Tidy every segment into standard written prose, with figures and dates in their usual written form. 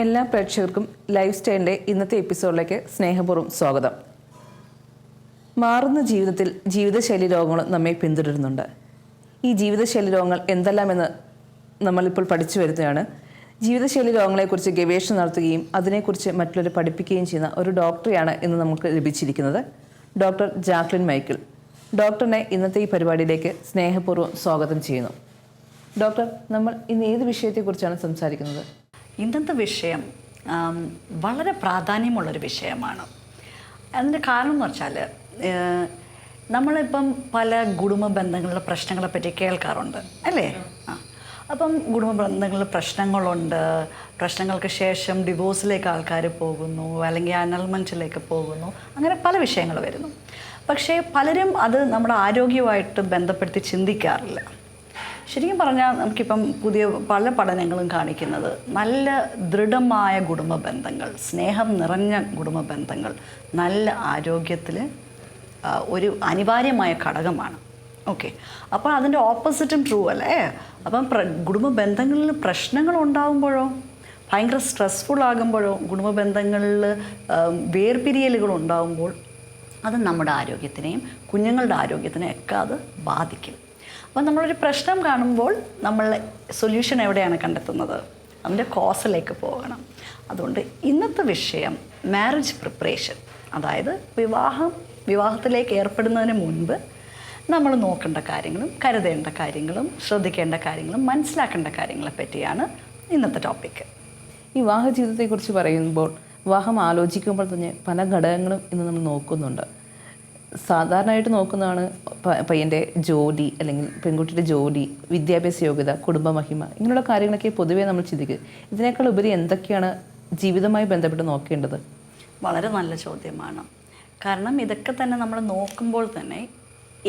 എല്ലാ പ്രേക്ഷകർക്കും ലൈഫ് സ്റ്റൈലിൻ്റെ ഇന്നത്തെ എപ്പിസോഡിലേക്ക് സ്നേഹപൂർവ്വം സ്വാഗതം. മാറുന്ന ജീവിതത്തിൽ ജീവിതശൈലി രോഗങ്ങൾ നമ്മെ പിന്തുടരുന്നുണ്ട്. ഈ ജീവിതശൈലി രോഗങ്ങൾ എന്തെല്ലാമെന്ന് നമ്മളിപ്പോൾ പഠിച്ചു വരുന്നതാണ്. ജീവിതശൈലി രോഗങ്ങളെക്കുറിച്ച് ഗവേഷണം നടത്തുകയും അതിനെക്കുറിച്ച് മറ്റുള്ളവരെ പഠിപ്പിക്കുകയും ചെയ്യുന്ന ഒരു ഡോക്ടറെയാണ് ഇന്ന് നമുക്ക് ലഭിച്ചിരിക്കുന്നത്. Doctor Jacqueline Michael. ഡോക്ടറിനെ ഇന്നത്തെ ഈ പരിപാടിയിലേക്ക് സ്നേഹപൂർവ്വം സ്വാഗതം ചെയ്യുന്നു. ഡോക്ടർ, നമ്മൾ ഇന്ന് ഏത് വിഷയത്തെക്കുറിച്ചാണ് സംസാരിക്കുന്നത്? ഇന്നത്തെ വിഷയം വളരെ പ്രാധാന്യമുള്ളൊരു വിഷയമാണ്. അതിൻ്റെ കാരണം എന്ന് വെച്ചാൽ നമ്മളിപ്പം പല കുടുംബ ബന്ധങ്ങളിലെ പ്രശ്നങ്ങളെ പറ്റി കേൾക്കാറുണ്ട് അല്ലേ? അപ്പം കുടുംബ ബന്ധങ്ങളിൽ പ്രശ്നങ്ങളുണ്ട്. പ്രശ്നങ്ങൾക്ക് ശേഷം ഡിവോഴ്സിലേക്ക് ആൾക്കാർ പോകുന്നു, അല്ലെങ്കിൽ അനൽമെൻറ്റിലേക്ക് പോകുന്നു, അങ്ങനെ പല വിഷയങ്ങൾ വരുന്നു. പക്ഷേ പലരും അത് നമ്മുടെ ആരോഗ്യമായിട്ട് ബന്ധപ്പെടുത്തി ചിന്തിക്കാറില്ല. ശരിക്കും പറഞ്ഞാൽ നമുക്കിപ്പം പുതിയ പല പഠനങ്ങളും കാണിക്കുന്നത് നല്ല ദൃഢമായ കുടുംബ ബന്ധങ്ങൾ, സ്നേഹം നിറഞ്ഞ കുടുംബ ബന്ധങ്ങൾ നല്ല ആരോഗ്യത്തിൽ ഒരു അനിവാര്യമായ ഘടകമാണ്. ഓക്കെ, അപ്പോൾ അതിൻ്റെ ഓപ്പോസിറ്റും ട്രൂ അല്ലേ? അപ്പം കുടുംബ ബന്ധങ്ങളിൽ പ്രശ്നങ്ങൾ ഉണ്ടാകുമ്പോഴോ, ഭയങ്കര സ്ട്രെസ്ഫുൾ ആകുമ്പോഴോ, കുടുംബ ബന്ധങ്ങളിൽ വേർപിരിയലുകൾ ഉണ്ടാകുമ്പോൾ അത് നമ്മുടെ ആരോഗ്യത്തിനെയും കുഞ്ഞുങ്ങളുടെ ആരോഗ്യത്തിനെയും ഒക്കെ അത് ബാധിക്കും. അപ്പോൾ നമ്മളൊരു പ്രശ്നം കാണുമ്പോൾ നമ്മൾ സൊല്യൂഷൻ എവിടെയാണ് കണ്ടെത്തുന്നത്? അതിൻ്റെ കോസിലേക്ക് പോകണം. അതുകൊണ്ട് ഇന്നത്തെ വിഷയം മാരേജ് പ്രിപ്പറേഷൻ, അതായത് വിവാഹത്തിലേക്ക് ഏർപ്പെടുന്നതിന് മുൻപ് നമ്മൾ നോക്കേണ്ട കാര്യങ്ങളും കരുതേണ്ട കാര്യങ്ങളും ശ്രദ്ധിക്കേണ്ട കാര്യങ്ങളും മനസ്സിലാക്കേണ്ട കാര്യങ്ങളെ പറ്റിയാണ് ഇന്നത്തെ ടോപ്പിക്ക്. ഈ വിവാഹ ജീവിതത്തെക്കുറിച്ച് പറയുമ്പോൾ വിവാഹം ആലോചിക്കുമ്പോൾ തന്നെ പല ഘടകങ്ങളും ഇന്ന് നമ്മൾ നോക്കുന്നുണ്ട്. സാധാരണയായിട്ട് നോക്കുന്നതാണ് പയ്യൻ്റെ ജോലി, അല്ലെങ്കിൽ പെൺകുട്ടിയുടെ ജോലി, വിദ്യാഭ്യാസ യോഗ്യത, കുടുംബമഹിമ, ഇങ്ങനെയുള്ള കാര്യങ്ങളൊക്കെ പൊതുവേ നമ്മൾ ചിന്തിക്കുക. ഇതിനേക്കാൾ ഉപരി എന്തൊക്കെയാണ് ജീവിതവുമായി ബന്ധപ്പെട്ട് നോക്കേണ്ടത്? വളരെ നല്ല ചോദ്യമാണ്. കാരണം ഇതൊക്കെ തന്നെ നമ്മൾ നോക്കുമ്പോൾ തന്നെ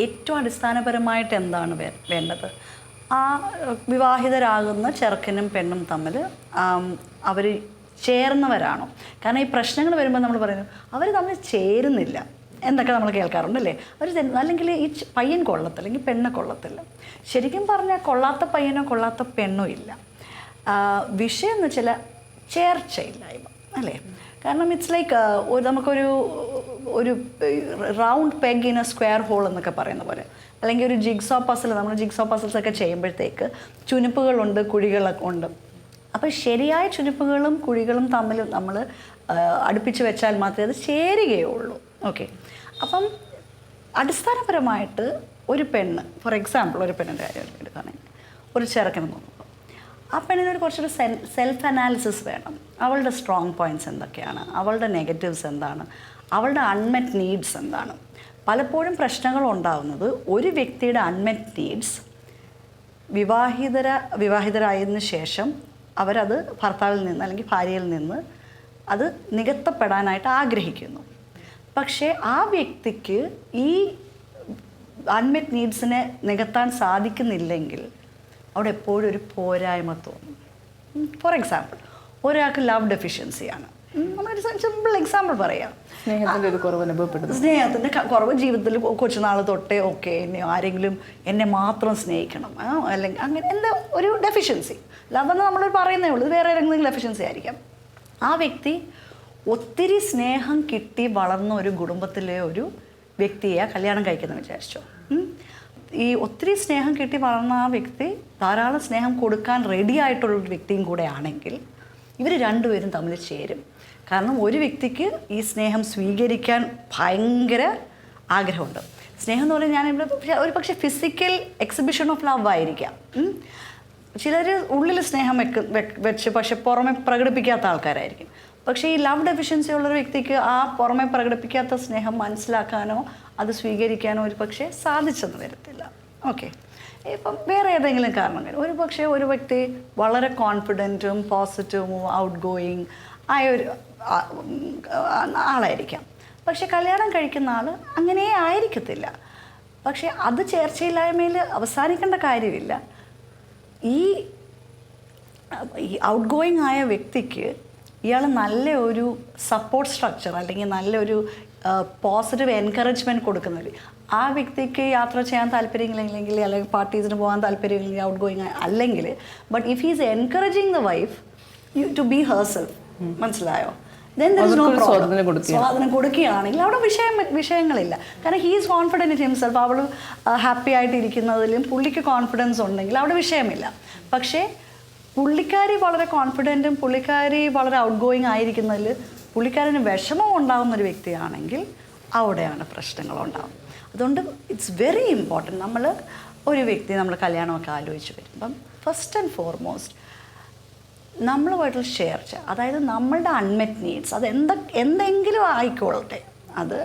ഏറ്റവും അടിസ്ഥാനപരമായിട്ട് എന്താണ് വേണ്ടത്? ആ വിവാഹിതരാകുന്ന ചെറുക്കനും പെണ്ണും തമ്മിൽ അവർ ചേർന്നവരാണോ? കാരണം ഈ പ്രശ്നങ്ങൾ വരുമ്പോൾ നമ്മൾ പറയുന്നു അവർ തമ്മിൽ ചേരുന്നില്ല എന്നൊക്കെ നമ്മൾ കേൾക്കാറുണ്ടല്ലേ? അവർ അല്ലെങ്കിൽ ഈ പയ്യൻ കൊള്ളത്തില്ല, അല്ലെങ്കിൽ പെണ്ണ് കൊള്ളത്തില്ല. ശരിക്കും പറഞ്ഞാൽ കൊള്ളാത്ത പയ്യനോ കൊള്ളാത്ത പെണ്ണോ ഇല്ല. വിഷയം എന്ന് വെച്ചാൽ ചേർച്ചയില്ലായ്മ അല്ലേ? കാരണം ഇറ്റ്സ് ലൈക്ക് നമുക്കൊരു round peg in a square hole എന്നൊക്കെ പറയുന്ന പോലെ, അല്ലെങ്കിൽ ഒരു ജിഗ്സോ പസിൽ, നമ്മൾ ജിഗ്സോ പസിൽസൊക്കെ ചെയ്യുമ്പോഴത്തേക്ക് ചുനുപ്പുകളുണ്ട്, കുഴികളൊക്കെ ഉണ്ട്. അപ്പോൾ ശരിയായ ചുനുപ്പുകളും കുഴികളും തമ്മിൽ നമ്മൾ അടുപ്പിച്ച് വെച്ചാൽ മാത്രമേ അത് ചേരുകയുള്ളൂ. ഓക്കെ, അപ്പം അടിസ്ഥാനപരമായിട്ട് ഒരു പെണ്ണ്, ഫോർ എക്സാമ്പിൾ ഒരു പെണ്ണിൻ്റെ കാര്യം എടുക്കുകയാണെങ്കിൽ ഒരു ചെറുക്കനെ നോക്കുമ്പോൾ ആ പെണ്ണിനൊരു കുറച്ചൊരു സെൽഫ് അനാലിസിസ് വേണം. അവളുടെ സ്ട്രോങ് പോയിൻറ്റ്സ് എന്തൊക്കെയാണ്, അവളുടെ നെഗറ്റീവ്സ് എന്താണ്, അവളുടെ അൺമെറ്റ് നീഡ്സ് എന്താണ്. പലപ്പോഴും പ്രശ്നങ്ങൾ ഉണ്ടാകുന്നത് ഒരു വ്യക്തിയുടെ അൺമെറ്റ് നീഡ്സ് വിവാഹിതരായതിനു ശേഷം അവരത് ഭർത്താവിൽ നിന്ന് അല്ലെങ്കിൽ ഭാര്യയിൽ നിന്ന് അത് നികത്തപ്പെടാനായിട്ട് ആഗ്രഹിക്കുന്നു. പക്ഷേ ആ വ്യക്തിക്ക് ഈ അൺമെറ്റ് നീഡ്സിനെ നികത്താൻ സാധിക്കുന്നില്ലെങ്കിൽ അവിടെ എപ്പോഴും ഒരു പോരായ്മ തോന്നും. ഫോർ എക്സാമ്പിൾ, ഒരാൾക്ക് ലവ് ഡെഫിഷ്യൻസിയാണ്. നമ്മളൊരു സിമ്പിൾ എക്സാമ്പിൾ പറയാം. സ്നേഹത്തിൻ്റെ കുറവ് ജീവിതത്തിൽ കൊച്ചുനാൾ തൊട്ടേ ഓക്കെ എന്നെ മാത്രം സ്നേഹിക്കണം, അല്ലെങ്കിൽ അങ്ങനെ എന്താ ഒരു ഡെഫിഷ്യൻസി. ലവ് എന്ന് നമ്മൾ പറയുന്നേ ഉള്ളൂ, വേറെ ഏതെങ്കിലും ഡെഫിഷ്യൻസി ആയിരിക്കാം. ആ വ്യക്തി ഒത്തിരി സ്നേഹം കിട്ടി വളർന്ന ഒരു കുടുംബത്തിലെ ഒരു വ്യക്തിയെ കല്യാണം കഴിക്കുന്നത് വിചാരിച്ചോ. ഈ ഒത്തിരി സ്നേഹം കിട്ടി വളർന്ന ആ വ്യക്തി ധാരാളം സ്നേഹം കൊടുക്കാൻ റെഡി ആയിട്ടുള്ളൊരു വ്യക്തിയും കൂടെ ആണെങ്കിൽ ഇവർ രണ്ടുപേരും തമ്മിൽ ചേരും. കാരണം ഒരു വ്യക്തിക്ക് ഈ സ്നേഹം സ്വീകരിക്കാൻ ഭയങ്കര ആഗ്രഹമുണ്ട്. സ്നേഹം എന്ന് പറഞ്ഞാൽ ഞാനിവിടെ ഒരു പക്ഷേ ഫിസിക്കൽ എക്സിബിഷൻ ഓഫ് ലവ് ആയിരിക്കാം. ചിലർ ഉള്ളിൽ സ്നേഹം വെച്ച് പക്ഷെ പുറമെ പ്രകടിപ്പിക്കാത്ത ആൾക്കാരായിരിക്കും. പക്ഷേ ഈ ലവ് ഡെഫിഷ്യൻസി ഉള്ളൊരു വ്യക്തിക്ക് ആ പുറമെ പ്രകടിപ്പിക്കാത്ത സ്നേഹം മനസ്സിലാക്കാനോ അത് സ്വീകരിക്കാനോ ഒരു പക്ഷേ സാധിച്ചെന്ന് വരത്തില്ല. ഓക്കെ, ഇപ്പം വേറെ ഏതെങ്കിലും കാരണങ്ങൾ, ഒരു പക്ഷേ ഒരു വ്യക്തി വളരെ കോൺഫിഡൻറ്റും പോസിറ്റീവും ഔട്ട് ഗോയിങ് ആയ ഒരു ആളായിരിക്കാം. പക്ഷെ കല്യാണം കഴിക്കുന്ന ആൾ അങ്ങനെ ആയിരിക്കത്തില്ല. പക്ഷേ അത് ചേർച്ചയില്ലായ്മയിൽ അവസാനിക്കേണ്ട കാര്യമില്ല. ഈ ഔട്ട് ഗോയിങ് ആയ വ്യക്തിക്ക് ഇയാൾ നല്ല ഒരു സപ്പോർട്ട് സ്ട്രക്ചർ അല്ലെങ്കിൽ നല്ലൊരു പോസിറ്റീവ് എൻകറേജ്മെൻറ്റ് കൊടുക്കുന്നത്. ആ വ്യക്തിക്ക് യാത്ര ചെയ്യാൻ താല്പര്യമില്ലെങ്കിൽ അല്ലെങ്കിൽ പാർട്ടീസിന് പോകാൻ താല്പര്യമില്ലെങ്കിൽ ഔട്ട് ഗോയിങ് അല്ലെങ്കിൽ but if he's encouraging the wife to be herself. മനസ്സിലായോ? Then there is no അവർക്കൊരു problem. സ്വാതന്ത്ര്യം കൊടുക്കുകയാണ്. സ്വാതന്ത്ര്യം കൊടുക്കുകയാണെങ്കിൽ അവിടെ വിഷയങ്ങളില്ല. കാരണം he is confident in himself. അവൾ ഹാപ്പി ആയിട്ടിരിക്കുന്നതിലും പുള്ളിക്ക് കോൺഫിഡൻസ് ഉണ്ടെങ്കിൽ അവിടെ വിഷയമില്ല. പക്ഷേ പുള്ളിക്കാരി വളരെ കോൺഫിഡൻറ്റും പുള്ളിക്കാരി വളരെ ഔട്ട് ഗോയിങ് ആയിരിക്കുന്നതിൽ പുള്ളിക്കാരന് വിഷമം ഉണ്ടാകുന്ന ഒരു വ്യക്തിയാണെങ്കിൽ അവിടെയാണ് പ്രശ്നങ്ങളുണ്ടാകും. അതുകൊണ്ട് ഇറ്റ്സ് വെരി ഇമ്പോർട്ടൻറ്റ്. നമ്മൾ ഒരു വ്യക്തി നമ്മൾ കല്യാണമൊക്കെ ആലോചിച്ച് വരുമ്പം ഫസ്റ്റ് ആൻഡ് ഫോർമോസ്റ്റ് നമ്മളുമായിട്ടുള്ള ഷെയർ ചെയ്യുക. അതായത് നമ്മളുടെ അൺമെറ്റ് നീഡ്സ് അത് എന്തെങ്കിലും ആയിക്കൊള്ളട്ടെ, അത്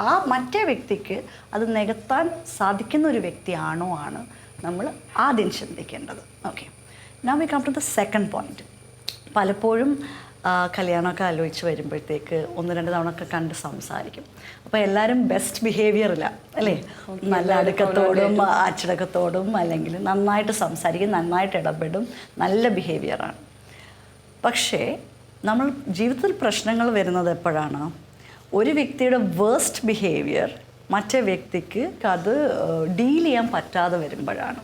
ആ മറ്റേ വ്യക്തിക്ക് അത് നികത്താൻ സാധിക്കുന്ന ഒരു വ്യക്തിയാണോ ആണ് നമ്മൾ ആദ്യം ചിന്തിക്കേണ്ടത്. Okay, now we come to the second point. പലപ്പോഴും കല്യാണമൊക്കെ ആലോചിച്ച് വരുമ്പോഴത്തേക്ക് 1-2 തവണ ഒക്കെ കണ്ട് സംസാരിക്കും. അപ്പോൾ എല്ലാവരും ബെസ്റ്റ് ബിഹേവിയറില്ല അല്ലേ? നല്ല അടുക്കത്തോടും അച്ചടക്കത്തോടും അല്ലെങ്കിൽ നന്നായിട്ട് സംസാരിക്കും, നന്നായിട്ട് ഇടപെടും, നല്ല ബിഹേവിയറാണ്. പക്ഷേ നമ്മൾ ജീവിതത്തിൽ പ്രശ്നങ്ങൾ വരുന്നത് എപ്പോഴാണ്? ഒരു വ്യക്തിയുടെ വേസ്റ്റ് ബിഹേവിയർ മറ്റേ വ്യക്തിക്ക് അത് ഡീൽ ചെയ്യാൻ പറ്റാതെ വരുമ്പോഴാണ്.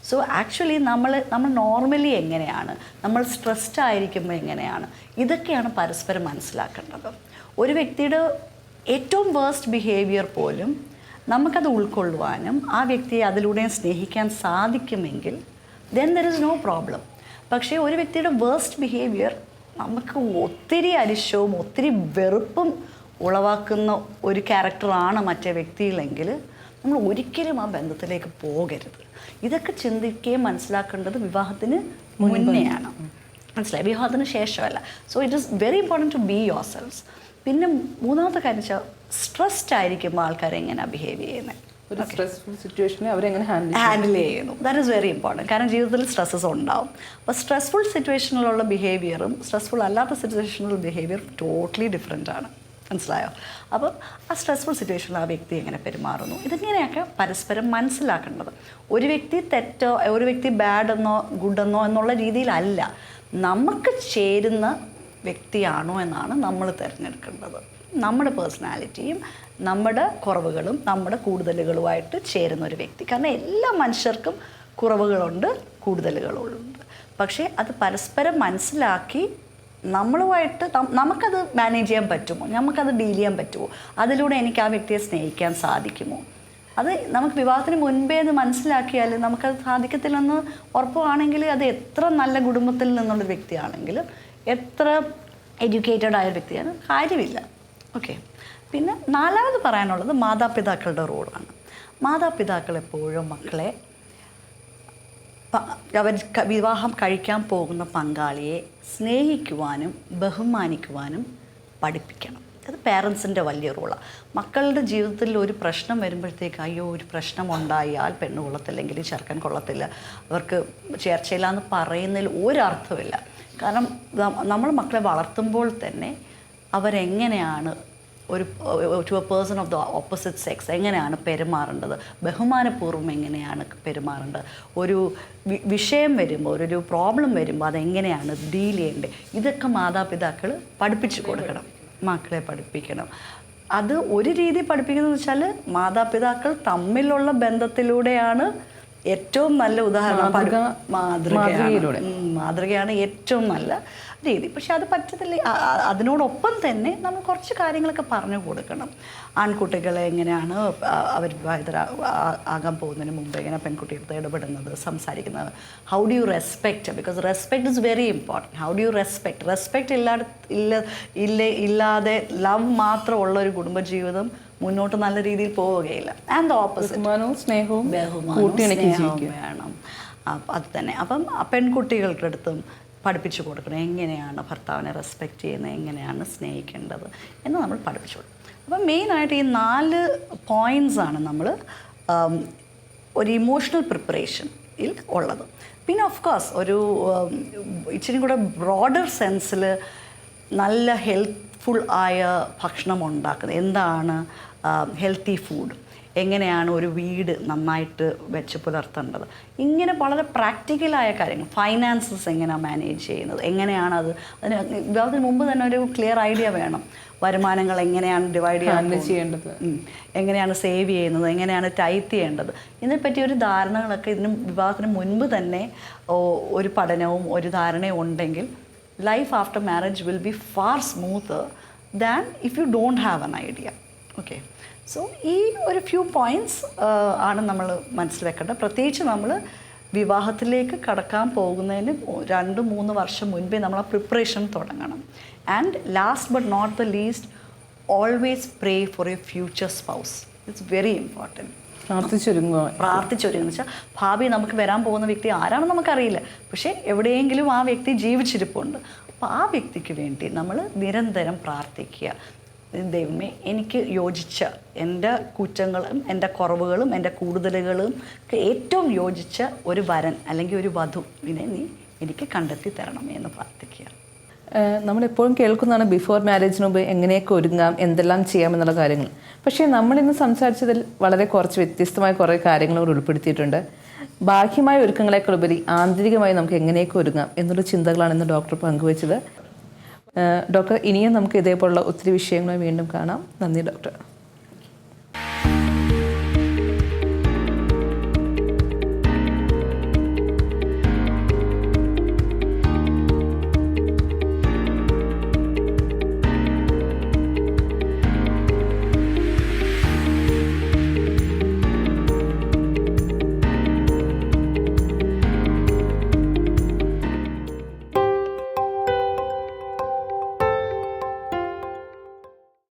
സോ ആക്ച്വലി നമ്മൾ നോർമലി എങ്ങനെയാണ്, നമ്മൾ സ്ട്രെസ്ഡ് ആയിരിക്കുമ്പോൾ എങ്ങനെയാണ്, ഇതൊക്കെയാണ് പരസ്പരം മനസ്സിലാക്കേണ്ടത്. ഒരു വ്യക്തിയുടെ ഏറ്റവും വേസ്റ്റ് ബിഹേവിയർ പോലും നമുക്കത് ഉൾക്കൊള്ളുവാനും ആ വ്യക്തിയെ അതിലൂടെ സ്നേഹിക്കാൻ സാധിക്കുമെങ്കിൽ then there is no problem. പക്ഷേ ഒരു വ്യക്തിയുടെ വേസ്റ്റ് ബിഹേവിയർ നമുക്ക് ഒത്തിരി അരിശവും ഒത്തിരി വെറുപ്പും ഉളവാക്കുന്ന ഒരു ക്യാരക്ടറാണ് മറ്റേ വ്യക്തിയിലെങ്കിൽ നമ്മൾ ഒരിക്കലും ആ ബന്ധത്തിലേക്ക് പോകരുത്. ഇതൊക്കെ ചിന്തിക്കുകയും മനസ്സിലാക്കേണ്ടത് വിവാഹത്തിന് മുന്നെയാണ്. മനസ്സിലായി? വിവാഹത്തിന് ശേഷമല്ല. So it is very important to be യുവർ സെൽവ്സ്. പിന്നെ മൂന്നാമത്തെ കാര്യം വെച്ചാൽ സ്ട്രെസ്ഡ് ആയിരിക്കുമ്പോൾ ആൾക്കാർ എങ്ങനെയാണ് ബിഹേവ് ചെയ്യുന്നത്, ഒരു സ്ട്രെസ്ഫുൾ സിറ്റുവേഷനെ അവരെങ്ങനെ ഹാൻഡിൽ ചെയ്യുന്നു. That is very important. കാരണം ജീവിതത്തിൽ സ്ട്രെസ്സസ് ഉണ്ടാവും. അപ്പോൾ സ്ട്രെസ്ഫുൾ സിറ്റുവേഷനിലുള്ള ബിഹേവിയറും സ്ട്രെസ്ഫുൾ അല്ലാത്ത സിറ്റുവേഷനിലുള്ള ബിഹേവിയർ ടോട്ടലി ഡിഫറെൻ്റ് ആണ്. മനസ്സിലായോ? അപ്പം ആ സ്ട്രെസ്ഫുൾ സിറ്റുവേഷനിൽ ആ വ്യക്തി എങ്ങനെ പെരുമാറുന്നു, ഇതിങ്ങനെയൊക്കെ പരസ്പരം മനസ്സിലാക്കേണ്ടത്. ഒരു വ്യക്തി തെറ്റോ ഒരു വ്യക്തി ബാഡെന്നോ ഗുഡെന്നോ എന്നുള്ള രീതിയിലല്ല, നമുക്ക് ചേരുന്ന വ്യക്തിയാണോ എന്നാണ് നമ്മൾ തിരഞ്ഞെടുക്കേണ്ടത്. നമ്മുടെ പേഴ്സണാലിറ്റിയും നമ്മുടെ കുറവുകളും നമ്മുടെ കൂടുതലുകളുമായിട്ട് ചേരുന്ന ഒരു വ്യക്തി. കാരണം എല്ലാ മനുഷ്യർക്കും കുറവുകളുണ്ട്, കൂടുതലുകളുണ്ട്. പക്ഷേ അത് പരസ്പരം മനസ്സിലാക്കി നമ്മളുമായിട്ട് നമുക്കത് മാനേജ് ചെയ്യാൻ പറ്റുമോ, നമുക്കത് ഡീൽ ചെയ്യാൻ പറ്റുമോ, അതിലൂടെ എനിക്ക് ആ വ്യക്തിയെ സ്നേഹിക്കാൻ സാധിക്കുമോ, അത് നമുക്ക് വിവാഹത്തിന് മുൻപേ അത് മനസ്സിലാക്കിയാൽ നമുക്കത് സാധിക്കത്തില്ലെന്ന് ഉറപ്പാണെങ്കിൽ അത് എത്ര നല്ല കുടുംബത്തിൽ നിന്നുള്ള വ്യക്തിയാണെങ്കിലും എത്ര എഡ്യൂക്കേറ്റഡ് ആയ വ്യക്തിയാണ് കാര്യമില്ല. ഓക്കെ, പിന്നെ നാലാമത് പറയാനുള്ളത് മാതാപിതാക്കളുടെ റോളാണ്. മാതാപിതാക്കൾ എപ്പോഴും മക്കളെ അവർ വിവാഹം കഴിക്കാൻ പോകുന്ന പങ്കാളിയെ സ്നേഹിക്കുവാനും ബഹുമാനിക്കുവാനും പഠിപ്പിക്കണം. അത് പേരൻസിൻ്റെ വലിയ റോളാണ്. മക്കളുടെ ജീവിതത്തിൽ ഒരു പ്രശ്നം വരുമ്പോഴത്തേക്ക് അയ്യോ ഒരു പ്രശ്നം ഉണ്ടായാൽ പെണ്ണ് കൊള്ളത്തില്ലെങ്കിൽ ചെറുക്കൻ കൊള്ളത്തില്ല, അവർക്ക് ചേർച്ചയില്ല എന്ന് പറയുന്നതിൽ ഒരർത്ഥമില്ല. കാരണം നമ്മൾ മക്കളെ വളർത്തുമ്പോൾ തന്നെ അവരെങ്ങനെയാണ് to a person of the opposite sex എങ്ങനെയാണ് പെരുമാറേണ്ടത്, ബഹുമാനപൂർവ്വം എങ്ങനെയാണ് പെരുമാറേണ്ടത്, ഒരു വിഷയം വരുമ്പോൾ ഒരു പ്രോബ്ലം വരുമ്പോൾ അതെങ്ങനെയാണ് ഡീൽ ചെയ്യേണ്ടത്, ഇതൊക്കെ മാതാപിതാക്കൾ പഠിപ്പിച്ചു കൊടുക്കണം, മക്കളെ പഠിപ്പിക്കണം. അത് ഒരു രീതി പഠിപ്പിക്കുന്നത് വെച്ചാൽ മാതാപിതാക്കൾ തമ്മിലുള്ള ബന്ധത്തിലൂടെയാണ് ഏറ്റവും നല്ല ഉദാഹരണം. മാതൃകയാണ് ഏറ്റവും നല്ല രീതി. പക്ഷെ അത് പറ്റത്തില്ല. അതിനോടൊപ്പം തന്നെ നമ്മൾ കുറച്ച് കാര്യങ്ങളൊക്കെ പറഞ്ഞു കൊടുക്കണം. ആൺകുട്ടികളെ എങ്ങനെയാണ് അവർ ആകാൻ പോകുന്നതിന് മുമ്പ് എങ്ങനെ പെൺകുട്ടികളുടെ ഇടപെടുന്നത്, സംസാരിക്കുന്നത്, how do you respect, because respect is very important. How do you respect ഇല്ലാതെ ലവ് മാത്രമുള്ള ഒരു കുടുംബജീവിതം മുന്നോട്ട് നല്ല രീതിയിൽ പോവുകയില്ല. ആൻഡ് ദ ഓപ്പോസിറ്റ്, സ്നേഹവും വേണം. അത് തന്നെ. അപ്പം പെൺകുട്ടികളുടെ അടുത്തും പഠിപ്പിച്ചു കൊടുക്കണം എങ്ങനെയാണ് ഭർത്താവിനെ റെസ്പെക്റ്റ് ചെയ്യുന്നത്, എങ്ങനെയാണ് സ്നേഹിക്കേണ്ടത് എന്ന് നമ്മൾ പഠിപ്പിച്ചു കൊടുക്കും. അപ്പം മെയിനായിട്ട് ഈ 4 പോയിൻറ്റ്സാണ് നമ്മൾ ഒരു ഇമോഷണൽ പ്രിപ്പറേഷനിൽ ഉള്ളത്. പിന്നെ ഓഫ് കോഴ്സ് ഒരു ഇച്ചിരി കൂടെ ബ്രോഡർ സെൻസിൽ നല്ല ഹെൽത്ത്ഫുൾ ആയ ഭക്ഷണം ഉണ്ടാക്കുന്നത്, എന്താണ് ഹെൽത്തി ഫുഡ്, എങ്ങനെയാണ് ഒരു വീട് നന്നായിട്ട് വെച്ച് പുലർത്തേണ്ടത്, ഇങ്ങനെ വളരെ പ്രാക്ടിക്കലായ കാര്യങ്ങൾ, ഫൈനാൻസസ് എങ്ങനെയാണ് മാനേജ് ചെയ്യുന്നത്, എങ്ങനെയാണ് അതിന് വിവാഹത്തിന് മുമ്പ് തന്നെ ഒരു ക്ലിയർ ഐഡിയ വേണം. വരുമാനങ്ങൾ എങ്ങനെയാണ് ഡിവൈഡ് ചെയ്യേണ്ടത്, എങ്ങനെയാണ് സേവ് ചെയ്യുന്നത്, എങ്ങനെയാണ് ടൈറ്റ് ചെയ്യേണ്ടത്, ഇതിനെപ്പറ്റി ഒരു ധാരണകളൊക്കെ വിവാഹത്തിന് മുൻപ് തന്നെ ഒരു പഠനവും ഒരു ധാരണയും ഉണ്ടെങ്കിൽ life after marriage will be far smoother than if you don't have an idea. Okay. So ഈ ഒരു ഫ്യൂ പോയിൻറ്റ്സ് ആണ് നമ്മൾ മനസ്സിൽ വെക്കേണ്ടത്. പ്രത്യേകിച്ച് നമ്മൾ വിവാഹത്തിലേക്ക് കടക്കാൻ പോകുന്നതിന് 2-3 വർഷം മുൻപേ നമ്മൾ ആ പ്രിപ്പറേഷൻ തുടങ്ങണം. And last but not the least, always pray for a future spouse. It's very important. പ്രാർത്ഥിച്ചൊരുങ്ങുക വെച്ചാൽ ഭാവി നമുക്ക് വരാൻ പോകുന്ന വ്യക്തി ആരാണെന്ന് നമുക്കറിയില്ല, പക്ഷേ എവിടെയെങ്കിലും ആ വ്യക്തി ജീവിച്ചിരിപ്പുണ്ട്. അപ്പോൾ ആ വ്യക്തിക്ക് വേണ്ടി നമ്മൾ നിരന്തരം പ്രാർത്ഥിക്കുക. ദൈവമേ, എനിക്ക് യോജിച്ച എൻ്റെ കുറ്റങ്ങളും എൻ്റെ കുറവുകളും എൻ്റെ കൂടുതലുകളും ഏറ്റവും യോജിച്ച ഒരു വരൻ അല്ലെങ്കിൽ ഒരു വധുവിനെ നീ എനിക്ക് കണ്ടെത്തി തരണമേ എന്ന് പ്രാർത്ഥിക്കുക. നമ്മളെപ്പോഴും കേൾക്കുന്നതാണ് ബിഫോർ മാരേജിന് മുമ്പ് എങ്ങനെയൊക്കെ ഒരുങ്ങാം, എന്തെല്ലാം ചെയ്യാമെന്നുള്ള കാര്യങ്ങൾ. പക്ഷേ നമ്മളിന്ന് സംസാരിച്ചതിൽ വളരെ കുറച്ച് വ്യത്യസ്തമായ കുറേ കാര്യങ്ങൾ കൂടി ഉൾപ്പെടുത്തിയിട്ടുണ്ട്. ബാഹ്യമായ ഒരുക്കങ്ങളെക്കാളുപരി ആന്തരികമായി നമുക്ക് എങ്ങനെയൊക്കെ ഒരുങ്ങാം എന്നുള്ള ചിന്തകളാണ് ഇന്ന് ഡോക്ടർ പങ്കുവച്ചത്. ഡോക്ടർ, ഇനിയും നമുക്ക് ഇതേപോലുള്ള ഒത്തിരി വിഷയങ്ങൾ വീണ്ടും കാണാം. നന്ദി ഡോക്ടർ.